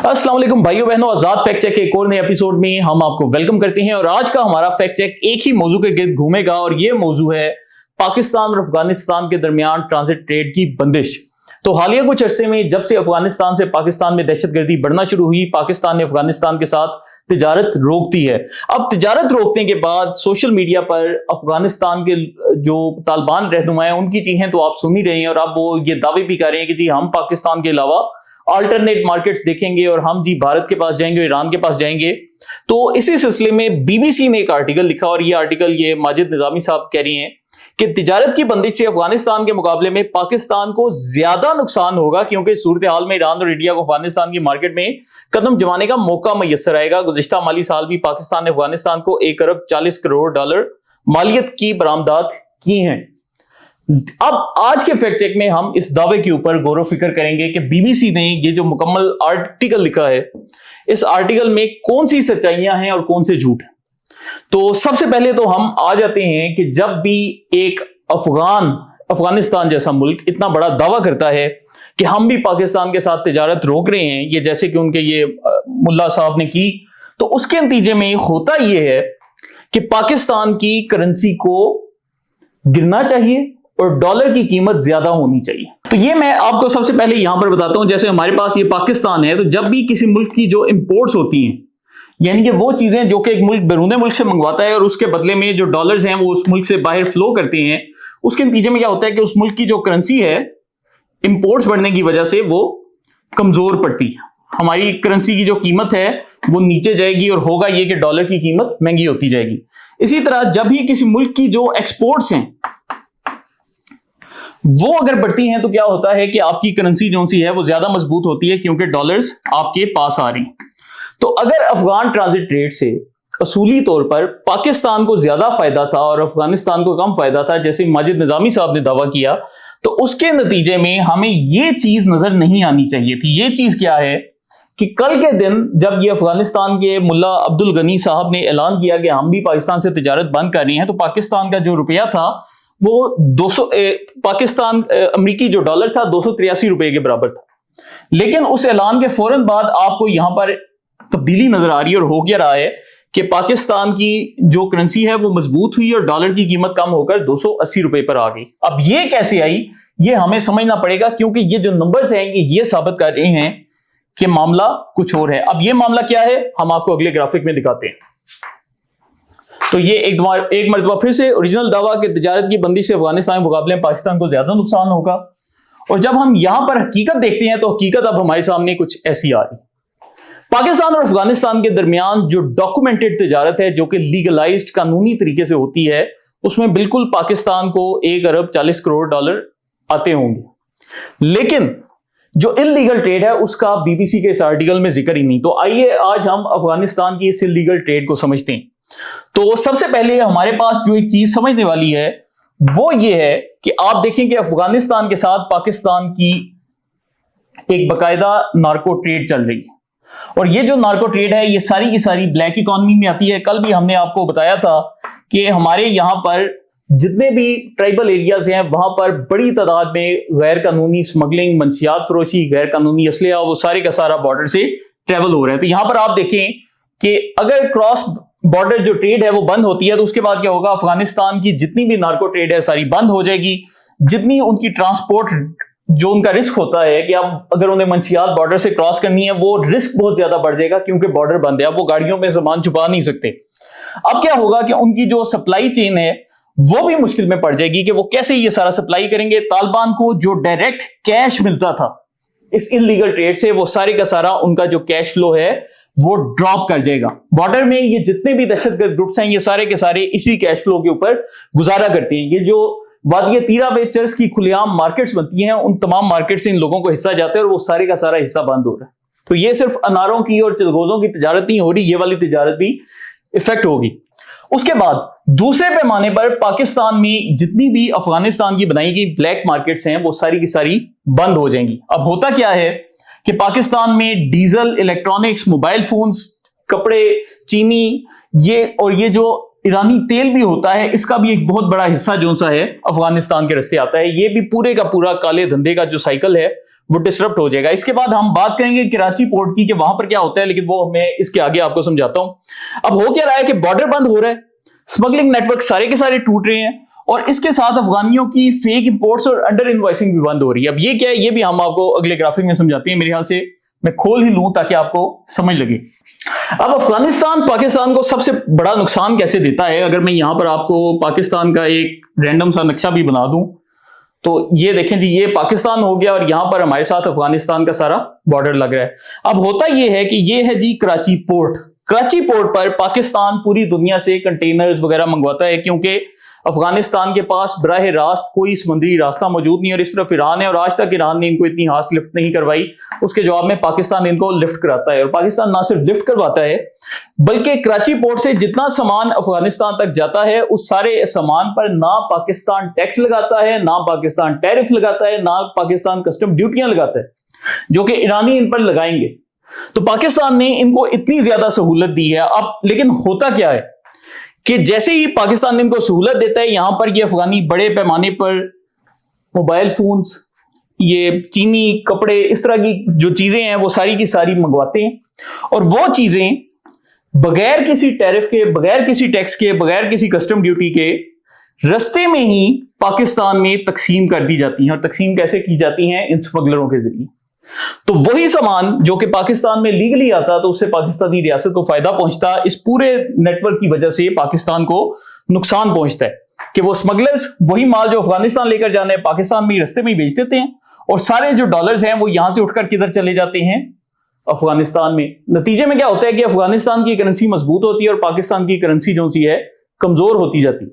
अस्सलाम वालेकुम भाइयों बहनों, आजाद फैक्ट चेक के एक और नए एपिसोड में हम आपको वेलकम करते हैं। और आज का हमारा फैक्ट चेक एक ही मौजू के गिर्द घूमेगा और ये मौजू है पाकिस्तान और अफगानिस्तान के दरमियान ट्रांजिट ट्रेड की बंदिश। तो हालिया कुछ अरसे में जब से अफगानिस्तान से पाकिस्तान में दहशतगर्दी बढ़ना शुरू हुई, पाकिस्तान ने अफगानिस्तान के साथ तिजारत रोक दी है। अब तिजारत रोकने के बाद सोशल मीडिया पर अफगानिस्तान के जो तालिबान रहनुमा हैं उनकी चीखें तो आप सुन ही रहे हैं और अब वो ये दावे भी कर रहे हैं कि जी हम पाकिस्तान के अलावा अल्टरनेट मार्केट्स देखेंगे और हम जी भारत के पास जाएंगे, ईरान के पास जाएंगे। तो इसी सिलसिले में बीबीसी ने एक आर्टिकल लिखा और ये आर्टिकल ये माजिद निजामी साहब कह रही हैं कि तिजारत की बंदिश से अफगानिस्तान के मुकाबले में पाकिस्तान को ज्यादा नुकसान होगा, क्योंकि सूरत हाल में ईरान और इंडिया को अफगानिस्तान की मार्केट में कदम जमाने का मौका मैसर आएगा। गुज़िश्ता माली साल भी पाकिस्तान ने अफगानिस्तान को 1 अरब 40 करोड़ डॉलर मालियत की बरामदात की हैं। अब आज के फैक्ट चेक में हम इस दावे के ऊपर गौर व फिक्र करेंगे कि बीबीसी ने ये जो मुकम्मल आर्टिकल लिखा है, इस आर्टिकल में कौन सी सच्चाइयां हैं और कौन से झूठ हैं। तो सबसे पहले तो हम आ जाते हैं कि जब भी एक अफगानिस्तान जैसा मुल्क इतना बड़ा दावा करता है कि हम भी पाकिस्तान के साथ तिजारत रोक रहे हैं, ये जैसे कि उनके ये मुल्ला साहब ने की, तो उसके नतीजे में होता यह है कि पाकिस्तान की करेंसी को गिरना चाहिए और डॉलर की कीमत ज्यादा होनी चाहिए। तो ये मैं आपको सबसे पहले यहां पर बताता हूं। जैसे हमारे पास ये पाकिस्तान है, तो जब भी किसी मुल्क की जो इंपोर्ट्स होती हैं, यानी कि वो चीजें जो कि एक मुल्क बैरून मुल्क से मंगवाता है और उसके बदले में जो डॉलर्स हैं वो उस मुल्क से बाहर फ्लो करते हैं, उसके नतीजे में क्या होता है कि उस मुल्क की जो करेंसी है इंपोर्ट्स बढ़ने की वजह से वो कमजोर पड़ती है। हमारी करेंसी की जो कीमत है वो नीचे जाएगी और होगा ये कि डॉलर की कीमत महंगी होती जाएगी। इसी तरह जब भी किसी मुल्क की जो एक्सपोर्ट्स हैं वो अगर बढ़ती हैं तो क्या होता है कि आपकी करेंसी जो सी है वो ज्यादा मजबूत होती है, क्योंकि डॉलर्स आपके पास आ रही हैं। तो अगर अफगान ट्रांजिट ट्रेड से असूली तौर पर पाकिस्तान को ज्यादा फायदा था और अफगानिस्तान को कम फायदा था, जैसे माजिद निजामी साहब ने दावा किया, तो उसके नतीजे में हमें यह चीज नजर नहीं आनी चाहिए थी। यह चीज क्या है कि कल के दिन जब ये अफगानिस्तान के मुल्ला अब्दुल गनी साहब ने ऐलान किया कि हम भी पाकिस्तान से तिजारत बंद कर रहे हैं, तो पाकिस्तान का जो रुपया था वो 200 अमरीकी जो डॉलर था 283 रुपए के बराबर था। लेकिन उस ऐलान के फौरन बाद आपको यहां पर तब्दीली नजर आ रही है और हो गया रहा है कि पाकिस्तान की जो करेंसी है वो मजबूत हुई और डॉलर की कीमत कम होकर 280 रुपए पर आ गई। अब ये कैसे आई ये हमें समझना पड़ेगा, क्योंकि ये जो नंबर्स हैं ये साबित कर रहे हैं कि मामला कुछ और है। अब ये मामला क्या है हम आपको अगले ग्राफिक में दिखाते हैं। तो ये एक मरतबा फिर से ओरिजिनल दावा कि तिजारत की बंदिश से अफगानिस्तान के मुकाबले में पाकिस्तान को ज्यादा नुकसान होगा। और जब हम यहां पर हकीकत देखते हैं तो हकीकत अब हमारे सामने कुछ ऐसी आ रही। पाकिस्तान और अफगानिस्तान के दरमियान जो डॉक्यूमेंटेड तिजारत है, जो कि लीगलाइज्ड कानूनी तरीके से होती है, उसमें बिल्कुल पाकिस्तान को 1 अरब 40 करोड़ डॉलर आते होंगे। लेकिन जो इलीगल ट्रेड है उसका बीबीसी के इस आर्टिकल में जिक्र ही नहीं। तो आइए आज हम अफगानिस्तान की इस इलीगल ट्रेड को समझते हैं। तो सबसे पहले हमारे पास जो एक चीज समझने वाली है वो ये है कि आप देखें कि अफगानिस्तान के साथ पाकिस्तान की एक बकायदा नार्को ट्रेड चल रही है। और ये जो नार्को ट्रेड है ये सारी की सारी ब्लैक इकोनॉमी में आती है। कल भी हमने आपको बताया था कि हमारे यहां पर जितने भी ट्राइबल एरियाज हैं वहां पर बड़ी तादाद में गैर कानूनी स्मगलिंग, मंशियात फरोशी, गैर कानूनी असलिया, वो सारे का सारा बॉर्डर से ट्रेवल हो रहा है। तो यहां पर आप देखें कि अगर क्रॉस बॉर्डर जो ट्रेड है वो बंद होती है तो उसके बाद क्या होगा, अफगानिस्तान की जितनी भी नार्को ट्रेड है सारी बंद हो जाएगी। जितनी उनकी ट्रांसपोर्ट जो उनका रिस्क होता है कि अब अगर उन्हें मंशियात बॉर्डर से क्रॉस करनी है वो रिस्क बहुत ज्यादा बढ़ जाएगा, क्योंकि बॉर्डर बंद है, अब वो गाड़ियों में सामान छुपा नहीं सकते। अब क्या होगा कि उनकी जो सप्लाई चेन है वो भी मुश्किल में पड़ जाएगी कि वो कैसे ये सारा सप्लाई करेंगे। तालिबान को जो डायरेक्ट कैश मिलता था इस इलीगल ट्रेड से, वो सारे का सारा उनका जो कैश फ्लो है वो ड्रॉप कर जाएगा। बॉर्डर में ये जितने भी दहशतगर्द ग्रुप्स हैं ये सारे के सारे इसी कैश फ्लो के ऊपर गुजारा करते हैं। ये जो वादिया तीरा में चर्च की खुलेआम मार्केट्स बनती हैं उन तमाम मार्केट से इन लोगों को हिस्सा जाता है और वो सारे का सारा हिस्सा बंद हो रहा है। तो ये सिर्फ अनारों की और चिलगोजों की तिजारत नहीं हो रही, ये वाली तिजारत भी इफेक्ट होगी। उसके बाद दूसरे पैमाने पर पाकिस्तान में जितनी भी अफगानिस्तान की बनाई गई ब्लैक मार्केट्स हैं वो सारी की सारी बंद हो जाएंगी। अब होता क्या है कि पाकिस्तान में डीजल, इलेक्ट्रॉनिक्स, मोबाइल फोन्स, कपड़े, चीनी, ये जो ईरानी तेल भी होता है इसका भी एक बहुत बड़ा हिस्सा जो सा है अफगानिस्तान के रास्ते आता है। ये भी पूरे का पूरा काले धंधे का जो साइकिल है वो डिसरप्ट हो जाएगा। इसके बाद हम बात करेंगे कराची पोर्ट की कि वहां पर क्या होता है, लेकिन वो मैं इसके आगे आपको समझाता हूं। अब हो क्या रहा है कि बॉर्डर बंद हो रहा है, स्मगलिंग नेटवर्क सारे के सारे टूट रहे हैं, और इसके साथ अफगानियों की फेक इंपोर्ट्स और अंडर इनवॉइसिंग भी बंद हो रही है। अब ये क्या है, ये भी हम आपको अगले ग्राफिक में समझाते हैं। मेरे ख्याल से मैं खोल ही लूं ताकि आपको समझ लगे। अब अफगानिस्तान पाकिस्तान को सबसे बड़ा नुकसान कैसे देता है, अगर मैं यहां पर आपको पाकिस्तान का एक रैंडम सा नक्शा भी बना दूं तो ये देखें जी, ये पाकिस्तान हो गया और यहां पर हमारे साथ अफगानिस्तान का सारा बॉर्डर लग रहा है। अब होता ये है कि ये है जी कराची पोर्ट। कराची पोर्ट पर पाकिस्तान पूरी दुनिया से कंटेनर्स वगैरह मंगवाता है, क्योंकि अफगानिस्तान के पास बराह रास्त कोई समुद्री रास्ता मौजूद नहीं, और इस तरफ ईरान है, और आज तक ईरान ने इनको इतनी हाथ लिफ्ट नहीं करवाई। उसके जवाब में पाकिस्तान इनको लिफ्ट कराता है, और पाकिस्तान ना सिर्फ लिफ्ट करवाता है बल्कि कराची पोर्ट से जितना सामान अफगानिस्तान तक जाता है उस सारे सामान पर ना पाकिस्तान टैक्स लगाता है, ना पाकिस्तान टैरिफ लगाता है, ना पाकिस्तान कस्टम ड्यूटियां लगाता है, जो कि ईरानी इन पर लगाएंगे। तो पाकिस्तान ने इनको इतनी ज्यादा सहूलत दी है। अब लेकिन होता क्या है कि जैसे ही पाकिस्तान इनको सहूलत देता है, यहां पर ये अफगानी बड़े पैमाने पर मोबाइल फोन्स, ये चीनी, कपड़े, इस तरह की जो चीजें हैं वो सारी की सारी मंगवाते हैं, और वो चीजें बगैर किसी टैरिफ के, बगैर किसी टैक्स के, बगैर किसी कस्टम ड्यूटी के रस्ते में ही पाकिस्तान में तकसीम कर दी जाती हैं। और तकसीम कैसे की जाती हैं? इन स्मगलरों के जरिए। तो वही सामान जो कि पाकिस्तान में लीगली आता तो उससे पाकिस्तानी रियासत को फायदा पहुंचता, इस पूरे नेटवर्क की वजह से पाकिस्तान को नुकसान पहुंचता है कि वो स्मगलर्स वही माल जो अफगानिस्तान लेकर जाने पाकिस्तान में रस्ते में बेच देते हैं, और सारे जो डॉलर्स हैं वो यहां से उठकर किधर चले जाते हैं? अफगानिस्तान में। नतीजे में क्या होता है कि अफगानिस्तान की करेंसी मजबूत होती है और पाकिस्तान की करेंसी जो सी है कमजोर होती जाती है।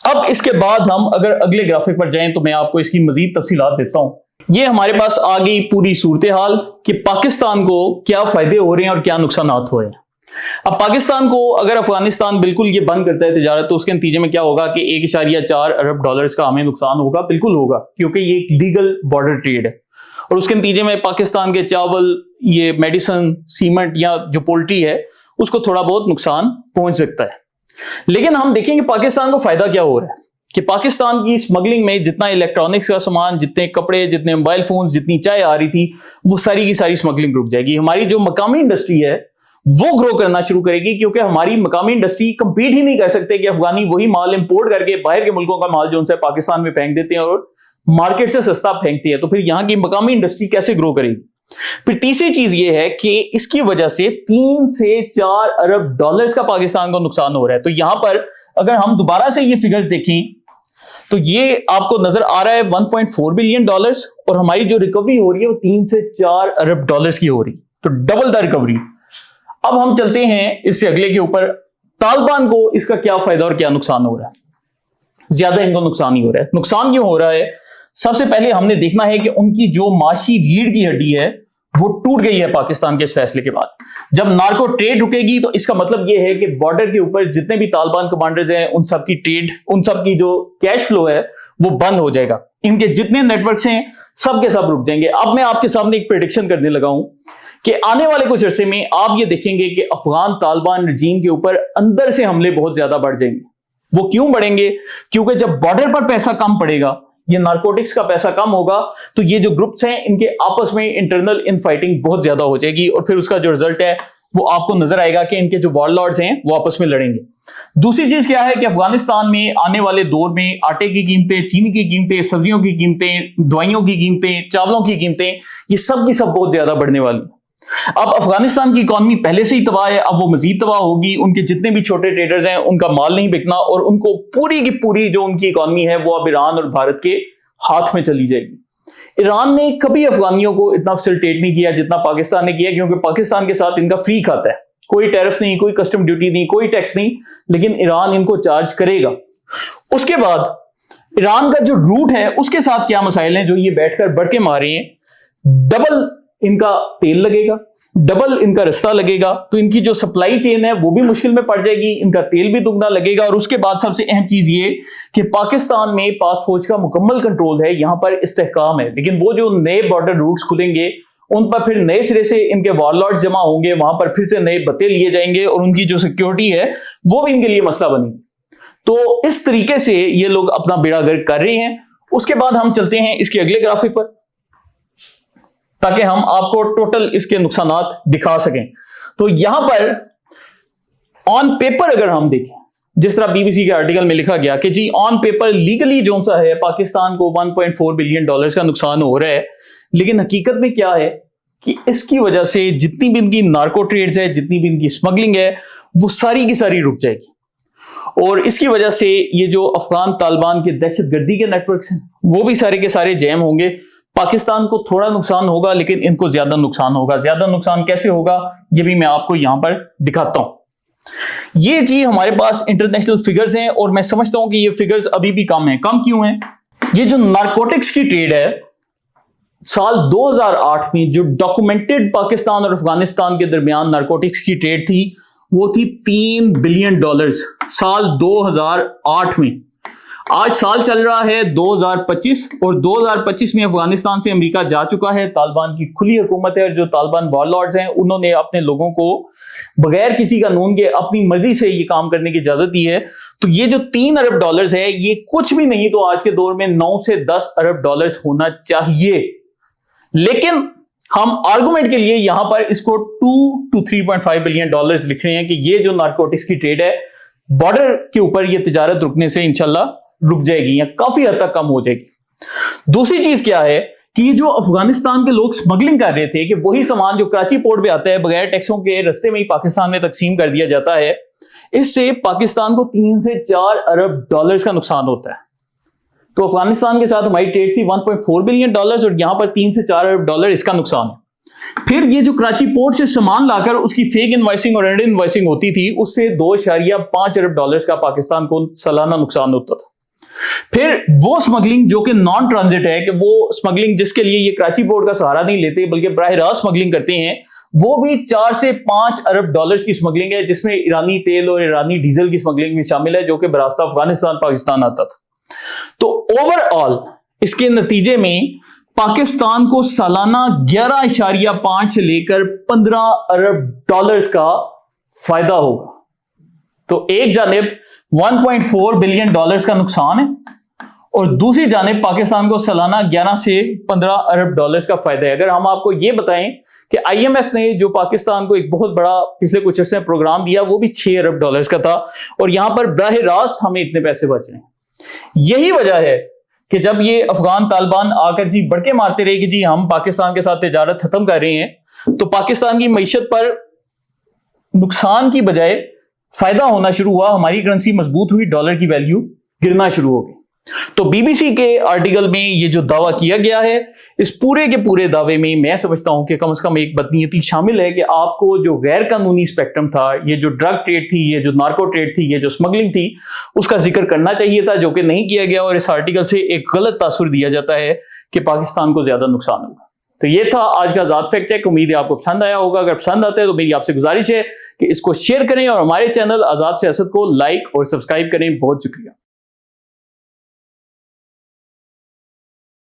अब इसके बाद हम अगर अगले ग्राफिक पर जाएं तो मैं आपको इसकी मजीद तफसीलात देता हूं। ये हमारे पास आ गई पूरी सूरत हाल कि पाकिस्तान को क्या फायदे हो रहे हैं और क्या नुकसान हो रहे हैं। अब पाकिस्तान को अगर अफगानिस्तान बिल्कुल ये बंद करता है तिजारत, तो उसके नतीजे में क्या होगा कि 1.4 अरब डॉलर्स का हमें नुकसान होगा, बिल्कुल होगा, क्योंकि ये एक लीगल बॉर्डर ट्रेड है। और उसके नतीजे में पाकिस्तान के चावल, ये मेडिसिन, सीमेंट या जो पोल्ट्री है उसको थोड़ा बहुत नुकसान पहुंच सकता है। लेकिन हम देखेंगे पाकिस्तान को फायदा क्या हो रहा है कि पाकिस्तान की स्मगलिंग में जितना इलेक्ट्रॉनिक्स का सामान, जितने कपड़े, जितने मोबाइल फोन्स, जितनी चाय आ रही थी, वो सारी की सारी स्मगलिंग रुक जाएगी। हमारी जो मकामी इंडस्ट्री है वो ग्रो करना शुरू करेगी, क्योंकि हमारी मकामी इंडस्ट्री कंपीट ही नहीं कर सकते कि अफगानी वही माल इंपोर्ट करके बाहर के मुल्कों का माल जो उनसे पाकिस्तान में फेंक देते हैं और मार्केट से सस्ता फेंकती है, तो फिर यहां की मकामी इंडस्ट्री कैसे ग्रो करेगी? फिर तीसरी चीज ये है कि इसकी वजह से 3 से 4 अरब डॉलर्स का पाकिस्तान को नुकसान हो रहा है। तो यहां पर अगर हम दोबारा से ये फिगर्स देखें तो ये आपको नजर आ रहा है 1.4 बिलियन डॉलर्स, और हमारी जो रिकवरी हो रही है वो 3 से 4 अरब डॉलर्स की हो रही, तो डबल द रिकवरी। अब हम चलते हैं इससे अगले के ऊपर, तालिबान को इसका क्या फायदा और क्या नुकसान हो रहा है? ज्यादा इनको नुकसान ही हो रहा है। नुकसान क्यों हो रहा है? सबसे पहले हमने देखना है कि उनकी जो माशी रीढ़ की हड्डी है वो टूट गई है पाकिस्तान के इस फैसले के बाद। जब नार्को ट्रेड रुकेगी तो इसका मतलब यह है कि बॉर्डर के ऊपर जितने भी तालिबान कमांडर्स हैं उन सब की ट्रेड, उन सब की जो कैश फ्लो है वो बंद हो जाएगा। इनके जितने नेटवर्क्स हैं सब के सब रुक जाएंगे। अब मैं आपके सामने एक प्रेडिक्शन करने लगा हूं कि आने वाले कुछ अरसे में आप ये देखेंगे कि अफगान तालिबान रजीम के ऊपर अंदर से हमले बहुत ज्यादा बढ़ जाएंगे। वो क्यों बढ़ेंगे? क्योंकि जब बॉर्डर पर पैसा कम पड़ेगा, ये नारकोटिक्स का पैसा कम होगा, तो ये जो ग्रुप्स हैं इनके आपस में इंटरनल इनफाइटिंग बहुत ज्यादा हो जाएगी, और फिर उसका जो रिजल्ट है वो आपको नजर आएगा कि इनके जो वॉरलॉर्ड्स हैं वो आपस में लड़ेंगे। दूसरी चीज क्या है कि अफगानिस्तान में आने वाले दौर में आटे की कीमतें, चीनी की कीमतें, सब्जियों की कीमतें, दवाइयों की कीमतें, चावलों की कीमतें, ये सब की सब बहुत ज्यादा बढ़ने वाली। अब अफगानिस्तान की इकॉनमी पहले से ही तबाह है, अब वो मजीद तबाह होगी। उनके जितने भी छोटे ट्रेडर्स हैं उनका माल नहीं बिकना, और उनको पूरी की पूरी जो उनकी इकॉनमी है वो अब ईरान और भारत के हाथ में चली जाएगी। ईरान ने कभी अफगानियों को इतना फैसिलिटेट नहीं किया जितना पाकिस्तान ने किया, क्योंकि पाकिस्तान के साथ इनका फ्री खाता है, कोई टैरिफ नहीं, कोई कस्टम ड्यूटी नहीं, कोई टैक्स नहीं, लेकिन ईरान इनको चार्ज करेगा। उसके बाद ईरान का जो रूट है उसके साथ क्या मसाइल हैं जो ये बैठकर बढ़ के मारे हैं? डबल इनका तेल लगेगा, डबल इनका रास्ता लगेगा, तो इनकी जो सप्लाई चेन है वो भी मुश्किल में पड़ जाएगी, इनका तेल भी दुगना लगेगा। और उसके बाद सबसे अहम चीज ये कि पाकिस्तान में पाक फौज का मुकम्मल कंट्रोल है, यहां पर इस्तेहकाम है, लेकिन वो जो नए बॉर्डर रूट्स खुलेंगे उन पर फिर नए सिरे से इनके वॉरलॉर्ड्स जमा होंगे, वहां पर फिर से नए बत्ते लिए जाएंगे, और उनकी जो सिक्योरिटी है वो भी इनके लिए मसला बनेगी। तो इस तरीके से ये लोग अपना बेड़ा गर्क कर रहे हैं। उसके बाद हम चलते हैं इसके अगले ग्राफिक पर। تاکہ ہم آپ کو ٹوٹل اس کے نقصانات دکھا سکیں. تو یہاں پر آن پیپر اگر ہم دیکھیں, جس طرح بی بی سی کے آرٹیکل میں لکھا گیا کہ جی آن پیپر لیگلی جو سا ہے پاکستان کو 1.4 بلین ڈالرز کا نقصان ہو رہا ہے, لیکن حقیقت میں کیا ہے کہ اس کی وجہ سے جتنی بھی ان کی نارکو ٹریڈز ہے, جتنی بھی ان کی سمگلنگ ہے, وہ ساری کی ساری رک جائے گی. اور اس کی وجہ سے یہ جو افغان طالبان کے دہشت گردی کے نیٹ ورکس ہیں وہ بھی سارے کے سارے جیم ہوں گے. پاکستان کو تھوڑا نقصان ہوگا لیکن ان کو زیادہ نقصان ہوگا. زیادہ نقصان کیسے ہوگا یہ بھی میں آپ کو یہاں پر دکھاتا ہوں. یہ جی ہمارے پاس انٹرنیشنل فگرز ہیں اور میں سمجھتا ہوں کہ یہ فگرز ابھی بھی کم ہیں. کم کیوں ہیں؟ یہ جو نارکوٹکس کی ٹریڈ ہے سال 2008 میں جو ڈاکومنٹڈ پاکستان اور افغانستان کے درمیان نارکوٹکس کی ٹریڈ تھی وہ تھی $3 بلین سال 2008 میں. آج سال چل رہا ہے 2025 اور 2025 میں افغانستان سے امریکہ جا چکا ہے. طالبان کی کھلی حکومت ہے اور جو طالبان وار لارڈز ہیں انہوں نے اپنے لوگوں کو بغیر کسی قانون کے اپنی مرضی سے یہ کام کرنے کی اجازت دی ہے. تو یہ جو $3 ارب ہے یہ کچھ بھی نہیں تو آج کے دور میں 9 سے 10 ارب ڈالرز ہونا چاہیے. لیکن ہم آرگومنٹ کے لیے یہاں پر اس کو 2 to 3.5 بلین ڈالرز لکھ رہے ہیں کہ یہ جو نارکوٹکس کی ٹریڈ ہے بارڈر کے اوپر یہ تجارت رکنے سے انشاءاللہ رک جائے گی یا کافی حد تک کم ہو جائے گی. دوسری چیز کیا ہے کہ یہ جو افغانستان کے لوگ سمگلنگ کر رہے تھے کہ وہی سامان جو کراچی پورٹ پہ آتا ہے بغیر ٹیکسوں کے رستے میں ہی پاکستان میں تقسیم کر دیا جاتا ہے, اس سے پاکستان کو 3 سے 4 ارب ڈالرز کا نقصان ہوتا ہے. تو افغانستان کے ساتھ ہماری ٹریڈ تھی 1.4 بلین ڈالرز اور یہاں پر 3 سے 4 ارب ڈالر اس کا نقصان ہے. پھر یہ جو کراچی پورٹ سے سامان لا کر اس کی فیک انوائسنگ اور اینڈ انوائسنگ ہوتی تھی اس سے 2.5 ارب ڈالرز کا پاکستان کو سالانہ نقصان ہوتا تھا. پھر وہ سمگلنگ جو کہ نان ٹرانزٹ ہے کہ وہ سمگلنگ جس کے لیے یہ کراچی پورٹ کا سہارا نہیں لیتے بلکہ براہ راست سمگلنگ کرتے ہیں, وہ بھی 4 سے 5 ارب ڈالرز کی سمگلنگ ہے جس میں ایرانی تیل اور ایرانی ڈیزل کی سمگلنگ بھی شامل ہے جو کہ براستہ افغانستان پاکستان آتا تھا. تو اوور آل اس کے نتیجے میں پاکستان کو سالانہ 11.5 سے لے کر 15 ارب ڈالرز کا فائدہ ہوگا. تو ایک جانب 1.4 بلین ڈالرز کا نقصان ہے اور دوسری جانب پاکستان کو سالانہ 11 سے 15 ارب ڈالرز کا فائدہ ہے. اگر ہم آپ کو یہ بتائیں کہ آئی ایم ایف نے جو پاکستان کو ایک بہت بڑا پچھلے کچھ عرصے میں پروگرام دیا وہ بھی 6 ارب ڈالرز کا تھا اور یہاں پر براہ راست ہمیں اتنے پیسے بچ رہے ہیں. یہی وجہ ہے کہ جب یہ افغان طالبان آ کر جی بڑکے مارتے رہے کہ جی ہم پاکستان کے ساتھ تجارت ختم کر رہے ہیں تو پاکستان کی معیشت پر نقصان کی بجائے فائدہ ہونا شروع ہوا. ہماری کرنسی مضبوط ہوئی, ڈالر کی ویلیو گرنا شروع ہو گئی. تو بی بی سی کے آرٹیکل میں یہ جو دعویٰ کیا گیا ہے اس پورے کے پورے دعوے میں میں سمجھتا ہوں کہ کم از کم ایک بدنیتی شامل ہے کہ آپ کو جو غیر قانونی اسپیکٹرم تھا, یہ جو ڈرگ ٹریڈ تھی, یہ جو نارکو ٹریڈ تھی, یہ جو سمگلنگ تھی, اس کا ذکر کرنا چاہیے تھا جو کہ نہیں کیا گیا اور اس آرٹیکل سے ایک غلط تاثر دیا جاتا ہے کہ پاکستان کو زیادہ نقصان ہوگا. تو یہ تھا آج کا آزاد فیکٹ چیک. امید ہے آپ کو پسند آیا ہوگا. اگر پسند آتا ہے تو میری آپ سے گزارش ہے کہ اس کو شیئر کریں اور ہمارے چینل آزاد سیاست کو لائک اور سبسکرائب کریں. بہت شکریہ.